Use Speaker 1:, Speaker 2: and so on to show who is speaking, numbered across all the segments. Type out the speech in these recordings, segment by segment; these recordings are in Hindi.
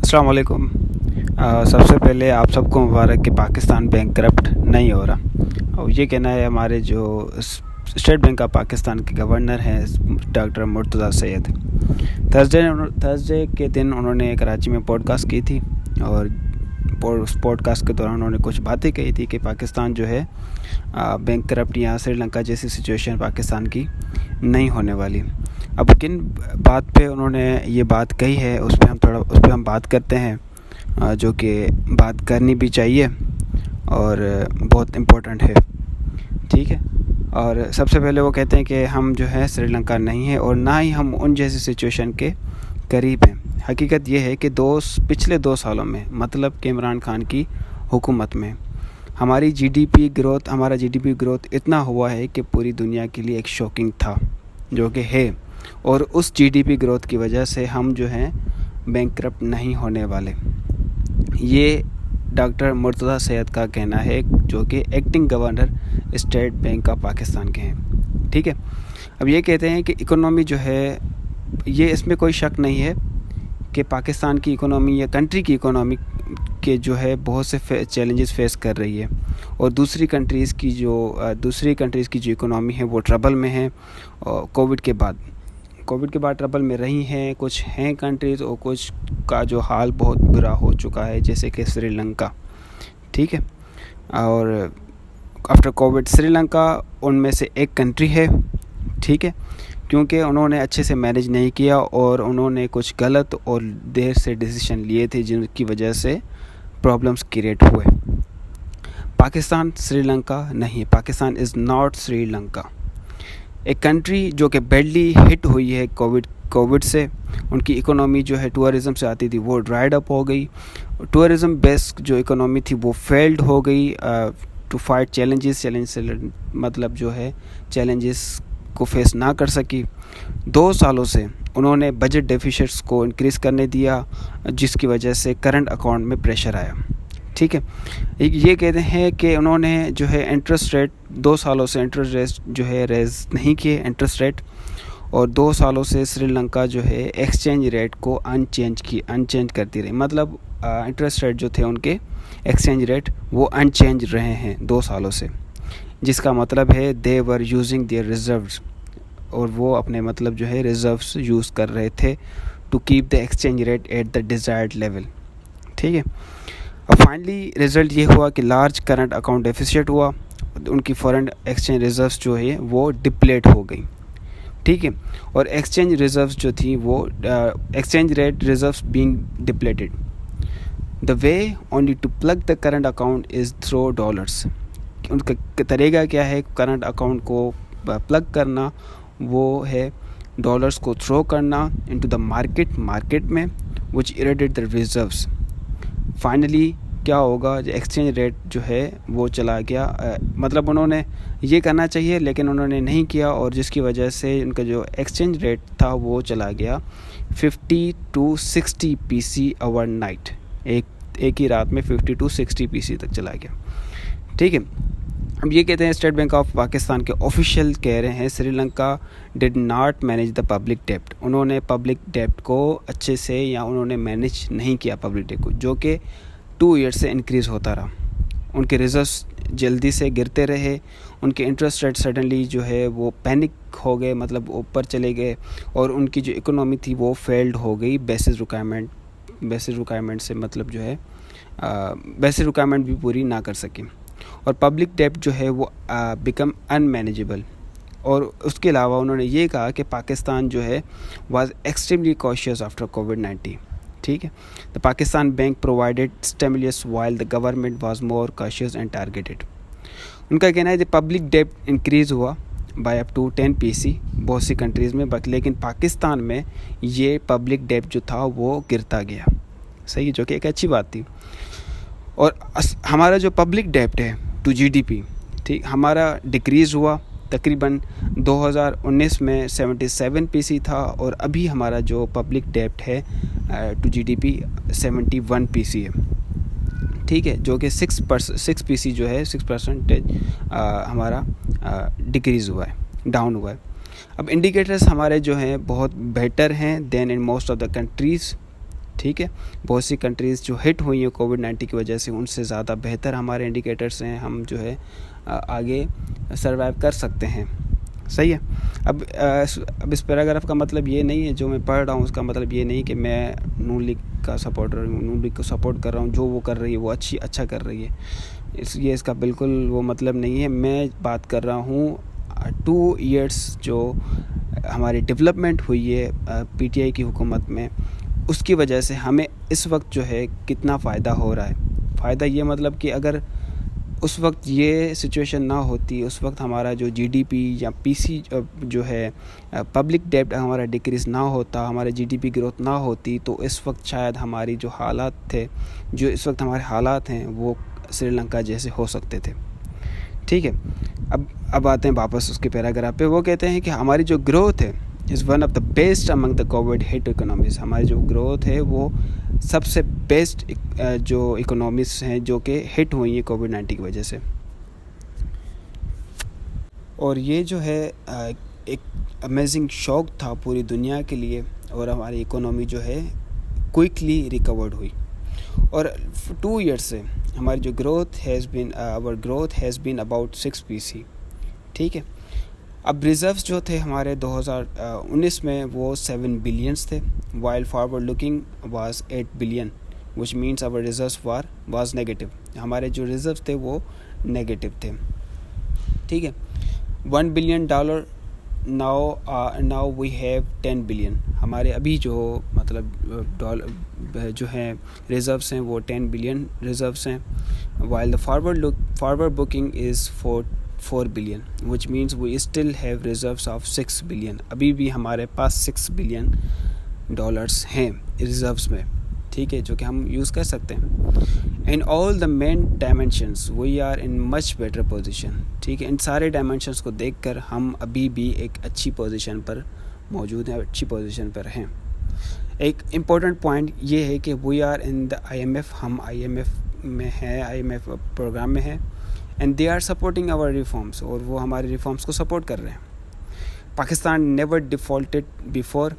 Speaker 1: अस्सलाम वालेकुम। सबसे पहले आप सबको मुबारक कि पाकिस्तान बैंक करप्ट नहीं हो रहा। और ये कहना है हमारे जो स्टेट बैंक ऑफ पाकिस्तान के गवर्नर हैं डॉक्टर मुर्तज़ा सैयद। थर्सडे के दिन उन्होंने कराची में पॉडकास्ट की थी और उस पॉडकास्ट के दौरान उन्होंने कुछ बातें कही थी कि पाकिस्तान जो है बैंक करप्ट या श्रीलंका जैसी सिचुएशन पाकिस्तान की नहीं होने वाली। अब किन बात पे उन्होंने ये बात कही है उस पर हम बात करते हैं, जो कि बात करनी भी चाहिए और बहुत इम्पोर्टेंट है। ठीक है। और सबसे पहले वो कहते हैं कि हम जो है श्रीलंका नहीं है और ना ही हम उन जैसी सिचुएशन के करीब हैं। हकीकत ये है कि पिछले 2 सालों में, मतलब कि इमरान खान की हुकूमत में हमारा जीडीपी ग्रोथ इतना हुआ है कि पूरी दुनिया के लिए एक शॉकिंग था, जो कि है। और उस जीडीपी ग्रोथ की वजह से हम जो हैं बैंकरप्ट नहीं होने वाले। ये डॉक्टर मुर्तज़ा सैयद का कहना है, जो कि acting governor state bank of Pakistan के हैं। ठीक है। अब ये कहते हैं कि इकोनॉमी जो है, ये इसमें कोई शक नहीं है कि पाकिस्तान की इकोनॉमी या कंट्री की इकोनॉमी के जो है बहुत से चैलेंजेस फेस कर रही है और दूसरी कंट्रीज़ की जो इकोनॉमी है वो ट्रबल में है। कोविड के बाद ट्रबल में रही हैं, कुछ हैं कंट्रीज़ और कुछ का जो हाल बहुत बुरा हो चुका है, जैसे कि श्रीलंका। ठीक है। और आफ्टर कोविड श्रीलंका उनमें से एक कंट्री है। ठीक है। क्योंकि उन्होंने अच्छे से मैनेज नहीं किया और उन्होंने कुछ गलत और देर से डिसीजन लिए थे, जिनकी वजह से प्रॉब्लम्स क्रिएट हुए। पाकिस्तान श्रीलंका नहीं है। Pakistan is not Sri Lanka. एक कंट्री जो कि बैडली हिट हुई है कोविड से, उनकी इकोनॉमी जो है टूरिज़म से आती थी वो ड्राइड अप हो गई। टूरिज़म बेस्ड जो इकोनॉमी थी वो फेल्ड हो गई टू फाइट चैलेंजेस मतलब जो है चैलेंजेस को फेस ना कर सकी। 2 सालों से उन्होंने बजट डेफिसिट्स को इंक्रीज़ करने दिया, जिसकी वजह से करंट अकाउंट में प्रेशर आया। ठीक है। ये कहते हैं कि उन्होंने जो है इंटरेस्ट रेट 2 सालों से इंटरेस्ट जो है रेज़ नहीं किए इंटरेस्ट रेट, और 2 सालों से श्रीलंका जो है एक्सचेंज रेट को अनचेंज करती रही। मतलब इंटरेस्ट रेट जो थे उनके एक्सचेंज रेट वो अनचेंज रहे हैं 2 सालों से, जिसका मतलब है दे वर यूजिंग देयर रिजर्व्स, और वो अपने मतलब जो है रिजर्व्स यूज़ कर रहे थे to keep the exchange rate at the desired level. ठीक है। अब फाइनली रिज़ल्ट ये हुआ कि लार्ज करंट अकाउंट डेफिसिट हुआ, उनकी फॉरेन एक्सचेंज रिजर्व्स जो है वो डिप्लेट हो गई। ठीक है। और एक्सचेंज रिजर्व्स जो थी वो exchange rate reserves being depleted, the way only to plug the current account is thro dollars. उनका तरीका क्या है करंट अकाउंट को प्लग करना, वो है डॉलर्स को थ्रो करना इनटू द मार्केट में, विच इरेडेड द रिजर्व्स। फाइनली क्या होगा, जो एक्सचेंज रेट जो है वो चला गया, मतलब उन्होंने ये करना चाहिए लेकिन उन्होंने नहीं किया, और जिसकी वजह से उनका जो एक्सचेंज रेट था वो चला गया 50 to 60 PC ओवरनाइट। एक ही रात में 50 to 60 PC तक चला गया। ठीक है। अब ये कहते हैं स्टेट बैंक ऑफ पाकिस्तान के ऑफिशियल कह रहे हैं Sri Lanka did not manage the public डेब्ट। उन्होंने पब्लिक डेब्ट को अच्छे से या उन्होंने मैनेज नहीं किया पब्लिक डेब्ट को, जो कि 2 ईयर्स से इंक्रीज़ होता रहा। उनके रिजर्व्स जल्दी से गिरते रहे, उनके इंटरेस्ट रेट सडनली जो है वो पैनिक हो गए, मतलब ऊपर चले गए, और उनकी जो इकोनॉमी थी वो फेल्ड हो गई बेसिस रिक्वायरमेंट से, मतलब जो है बेसिस रिक्वायरमेंट भी पूरी ना कर सकी, और पब्लिक डेब्ट जो है वो बिकम अनमैनेजेबल। और उसके अलावा उन्होंने ये कहा कि पाकिस्तान जो है वाज एक्सट्रीमली कॉशियस आफ्टर कोविड-19। ठीक है। The Pakistan bank provided stimulus while the government was more cautious and targeted. उनका कहना है कि पब्लिक डेब्ट इंक्रीज़ हुआ बाय अप टू 10 PC बहुत सी कंट्रीज़ में, लेकिन पाकिस्तान में ये पब्लिक डेब्ट जो था वो गिरता गया। सही, जो कि एक अच्छी बात थी। और हमारा जो पब्लिक डेब्ट है टू जीडीपी, ठीक, हमारा डिक्रीज़ हुआ। तकरीबन 2019 में 77 PC था, और अभी हमारा जो पब्लिक डेब्ट है टू जीडीपी 71 PC है। ठीक है। जो कि 6 PC जो है 6% हमारा डिक्रीज़ हुआ है, डाउन हुआ है। अब इंडिकेटर्स हमारे जो हैं बहुत बेटर हैं than in most of the countries. ठीक है, बहुत सी कंट्रीज़ जो हिट हुई हैं कोविड-19 की वजह से, उनसे ज़्यादा बेहतर हमारे इंडिकेटर्स हैं, हम जो है आगे सर्वाइव कर सकते हैं। सही है। अब इस पैराग्राफ का मतलब ये नहीं है, जो मैं पढ़ रहा हूँ उसका मतलब ये नहीं कि मैं नून लीग का सपोर्टर हूँ, नून लीग को सपोर्ट कर रहा हूँ, जो वो कर रही है वो अच्छा कर रही है, इसलिए इसका बिल्कुल वो मतलब नहीं है। मैं बात कर रहा हूँ 2 इयर्स जो हमारी डेवलपमेंट हुई है पीटीआई की हुकूमत में, उसकी वजह से हमें इस वक्त जो है कितना फ़ायदा हो रहा है। फ़ायदा ये मतलब कि अगर उस वक्त ये सिचुएशन ना होती, उस वक्त हमारा जो जीडीपी या पीसी जो है पब्लिक डेब्ट हमारा डिक्रीज़ ना होता, हमारे जीडीपी ग्रोथ ना होती, तो इस वक्त शायद हमारी जो हालात थे, जो इस वक्त हमारे हालात हैं, वो श्रीलंका जैसे हो सकते थे। ठीक है, अब आते हैं वापस उसके पैराग्राफ पे। वो कहते हैं कि हमारी जो ग्रोथ है is one of the best among the Covid hit economies. हमारी जो ग्रोथ है वो सबसे बेस्ट जो इकोनॉमीज़ हैं जो कि हिट हुई हैं कोविड-19 की वजह से। और ये जो है एक अमेजिंग शॉक था पूरी दुनिया के लिए, और हमारी इकोनॉमी जो है क्विकली रिकवर्ड हुई। और 2 ईयर्स से हमारी जो growth has been about 6 PC. ठीक है, अब रिज़र्व्स जो थे हमारे 2019 में वो 7 बिलियंस थे, while forward looking was 8 billion, which means our reserves was negative. हमारे जो रिज़र्व्स थे वो नेगेटिव थे। ठीक है, $1 billion now we have 10 billion. हमारे अभी जो मतलब डॉलर जो हैं रिज़र्व्स हैं वो 10 बिलियन रिज़र्व्स हैं, while the forward booking is 4 billion, which means we still have reserves of 6 billion. अभी भी हमारे पास 6 बिलियन डॉलर्स हैं रिज़र्व्स में, ठीक है, जो कि हम यूज़ कर सकते हैं। In all the main dimensions we are in much better position. ठीक है, इन सारे डायमेंशंस को देखकर हम अभी भी एक अच्छी पोजीशन पर मौजूद हैं, अच्छी पोजीशन पर हैं। एक इम्पोर्टेंट पॉइंट ये है कि we are in the IMF, हम IMF में हैं, IMF प्रोग्राम में हैं, and they are supporting our reforms, और वो हमारे रिफॉर्म्स को सपोर्ट कर रहे हैं। Pakistan never defaulted before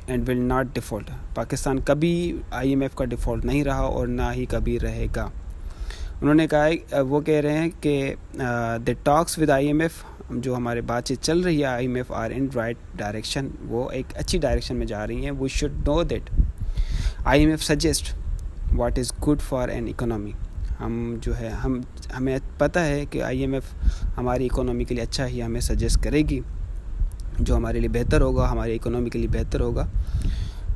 Speaker 1: and will not default. Pakistan कभी IMF का डिफ़ॉल्ट नहीं रहा और ना ही कभी रहेगा। उन्होंने कहा है, वो कह रहे हैं कि द टॉक्स विद IMF, जो हमारे बातचीत चल रही है IMF are in right direction, वो एक अच्छी डायरेक्शन में जा रही हैं। We should know that IMF suggest what is good for an economy. हम जो है हमें पता है कि IMF हमारी इकोनॉमी के लिए अच्छा ही हमें सजेस्ट करेगी, जो हमारे लिए बेहतर होगा, हमारी इकोनॉमी के लिए बेहतर होगा।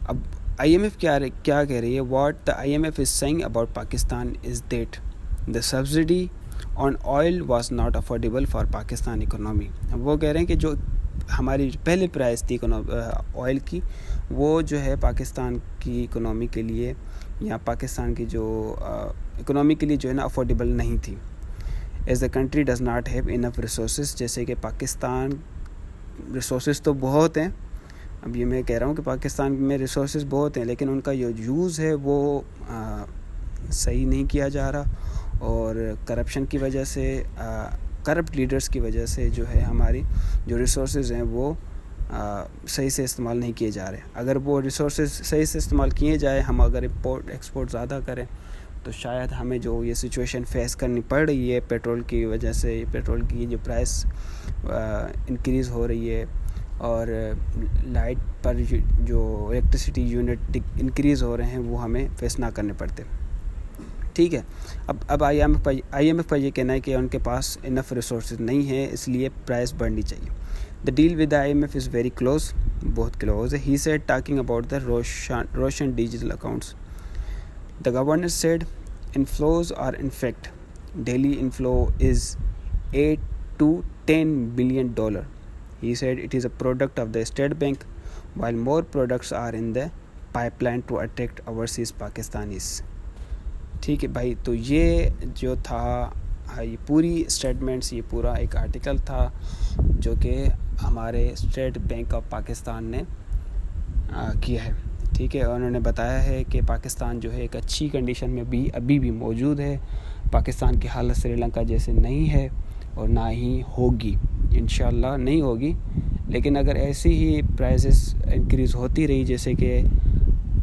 Speaker 1: अब IMF क्या कह रही है? What the IMF is saying about Pakistan is that the subsidy on oil was not affordable for Pakistan economy. वो कह रहे हैं कि जो हमारी पहले प्राइस थी ऑयल की, वो जो है पाकिस्तान की इकोनॉमी के लिए या पाकिस्तान की जो इकोनॉमी के लिए जो है ना अफोर्डेबल नहीं थी। As the country does not have enough resources, जैसे कि पाकिस्तान रिसोर्सेज तो बहुत हैं, अब ये मैं कह रहा हूँ कि पाकिस्तान में रिसोर्सेज बहुत हैं, लेकिन उनका जो यूज़ है वो सही नहीं किया जा रहा, और करप्शन की वजह से, करप्ट लीडर्स की वजह से जो है हमारी जो रिसोर्सेज हैं वो सही से इस्तेमाल नहीं किए जा रहे। अगर वो रिसोर्सेज सही से इस्तेमाल किए जाए, हम अगर इम्पोर्ट एक्सपोर्ट ज़्यादा करें, तो शायद हमें जो ये सिचुएशन फेस करनी पड़ रही है पेट्रोल की वजह से, पेट्रोल की जो प्राइस इंक्रीज़ हो रही है, और लाइट पर जो इलेक्ट्रिसिटी यूनिट इंक्रीज़ हो रहे हैं, वो हमें फेस ना करने पड़ते। ठीक है, अब IMF का ये कहना है कि उनके पास इनफ रिसोर्सेज नहीं है, इसलिए प्राइस बढ़नी चाहिए। The deal with IMF is very close, बहुत क्लोज है। He said talking about the Roshan digital accounts, the governor said inflows are in fact daily inflow is $8 to $10 billion. He said it is a product of the State Bank, while more products are in the pipeline to attract overseas Pakistanis. ठीक है भाई, तो ये जो था ये पूरी स्टेटमेंट्स, ये पूरा एक आर्टिकल था जो कि हमारे स्टेट बैंक ऑफ पाकिस्तान ने किया है। ठीक है, उन्होंने बताया है कि पाकिस्तान जो है एक अच्छी कंडीशन में भी अभी भी मौजूद है। पाकिस्तान की हालत श्रीलंका जैसे नहीं है और ना ही होगी, इंशाल्लाह नहीं होगी। लेकिन अगर ऐसी ही प्राइसेस इंक्रीज़ होती रही, जैसे कि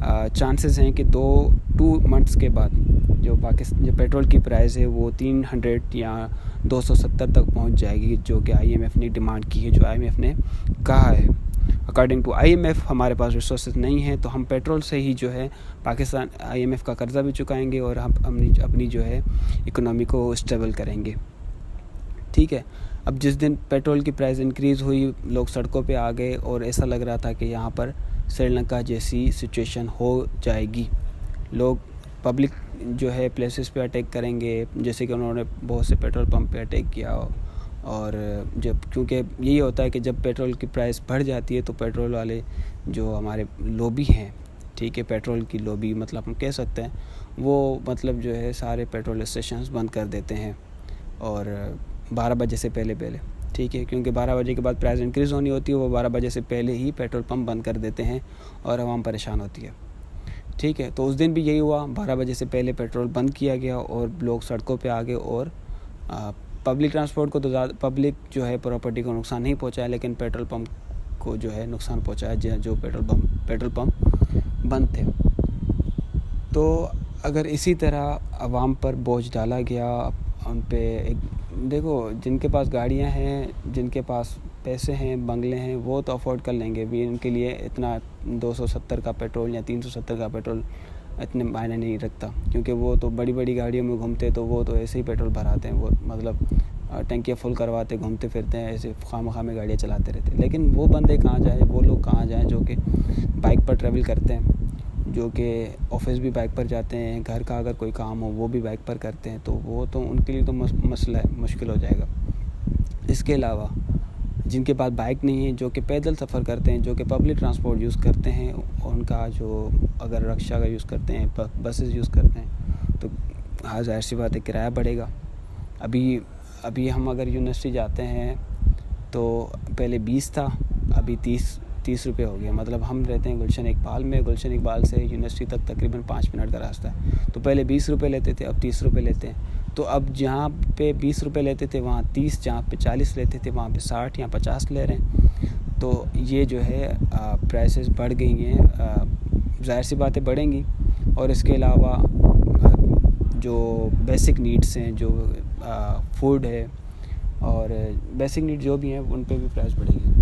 Speaker 1: चांसेस हैं कि 2 मंथ्स के बाद जो पेट्रोल की प्राइस है वो 300 या 270 तक पहुंच जाएगी, जो कि IMF ने डिमांड की है, जो IMF ने कहा है। अकॉर्डिंग टू IMF हमारे पास रिसोर्सेज नहीं है, तो हम पेट्रोल से ही जो है पाकिस्तान IMF का कर्ज़ा भी चुकाएंगे और हम अपनी जो है इकोनॉमी को स्टेबल करेंगे। ठीक है। अब जिस दिन पेट्रोल की प्राइस इंक्रीज़ हुई, लोग सड़कों पे आ गए और ऐसा लग रहा था कि यहाँ पर श्रीलंका जैसी सिचुएशन हो जाएगी। लोग पब्लिक जो है प्लेसेस पे अटैक करेंगे, जैसे कि उन्होंने बहुत से पेट्रोल पंप पे अटैक किया। और क्योंकि यही होता है कि जब पेट्रोल की प्राइस बढ़ जाती है तो पेट्रोल वाले जो हमारे लॉबी हैं, ठीक है, पेट्रोल की लॉबी मतलब हम कह सकते हैं, वो मतलब जो है सारे पेट्रोल स्टेशंस बंद कर देते हैं और 12 बजे से पहले, ठीक है, क्योंकि 12 बजे के बाद प्राइस इंक्रीज़ होनी होती है, वो 12 बजे से पहले ही पेट्रोल पंप बंद कर देते हैं और आवाम परेशान होती है। ठीक है, तो उस दिन भी यही हुआ, 12 बजे से पहले पेट्रोल बंद किया गया और लोग सड़कों पे आ गए और पब्लिक ट्रांसपोर्ट को तो ज़्यादा, पब्लिक जो है प्रॉपर्टी को नुकसान नहीं पहुंचाया, लेकिन पेट्रोल पंप को जो है नुकसान पहुंचाया, जो पेट्रोल पंप बंद थे। तो अगर इसी तरह आवाम पर बोझ डाला गया, उन पे देखो, जिनके पास गाड़ियां हैं, जिनके पास पैसे हैं, बंगले हैं, वो तो अफोर्ड कर लेंगे भी, उनके लिए इतना 270 का पेट्रोल या 370 का पेट्रोल इतने मायने नहीं रखता, क्योंकि वो तो बड़ी बड़ी गाड़ियों में घूमते, तो वो तो ऐसे ही पेट्रोल भराते हैं, वो मतलब टंकियाँ फुल करवाते घूमते फिरते हैं, ऐसे खामखा में गाड़ियाँ चलाते रहते हैं। लेकिन वो बंदे कहाँ जाए, वो लोग कहाँ जाएँ जो कि बाइक पर ट्रैवल करते हैं, जो कि ऑफिस भी बाइक पर जाते हैं, घर का अगर कोई काम हो वो भी बाइक पर करते हैं, तो वो तो उनके लिए तो मसला मुश्किल हो जाएगा। इसके अलावा जिनके पास बाइक नहीं है, जो कि पैदल सफ़र करते हैं, जो कि पब्लिक ट्रांसपोर्ट यूज़ करते हैं, उनका जो अगर रिक्शा का यूज़ करते हैं, बसेस यूज़ करते हैं, तो हाँ ज़ाहिर सी बात है किराया बढ़ेगा। अभी हम अगर यूनिवर्सिटी जाते हैं तो पहले 20 था, अभी 30 रुपये हो गया। मतलब हम रहते हैं गुलशन इकबाल में, गुलशन इकबाल से यूनिवर्सिटी तक तकरीबन 5 मिनट का रास्ता है, तो पहले 20 रुपये लेते थे, अब 30 रुपये लेते हैं। तो अब जहाँ पे 20 रुपये लेते थे वहाँ 30, जहाँ पे 40 लेते थे वहाँ पे 60 या 50 ले रहे हैं। तो ये जो है प्राइसेस बढ़ गई हैं, ज़ाहिर सी बातें बढ़ेंगी। और इसके अलावा जो बेसिक नीड्स हैं, जो फूड है और बेसिक नीड जो भी हैं, उन पे भी प्राइस बढ़ेगी।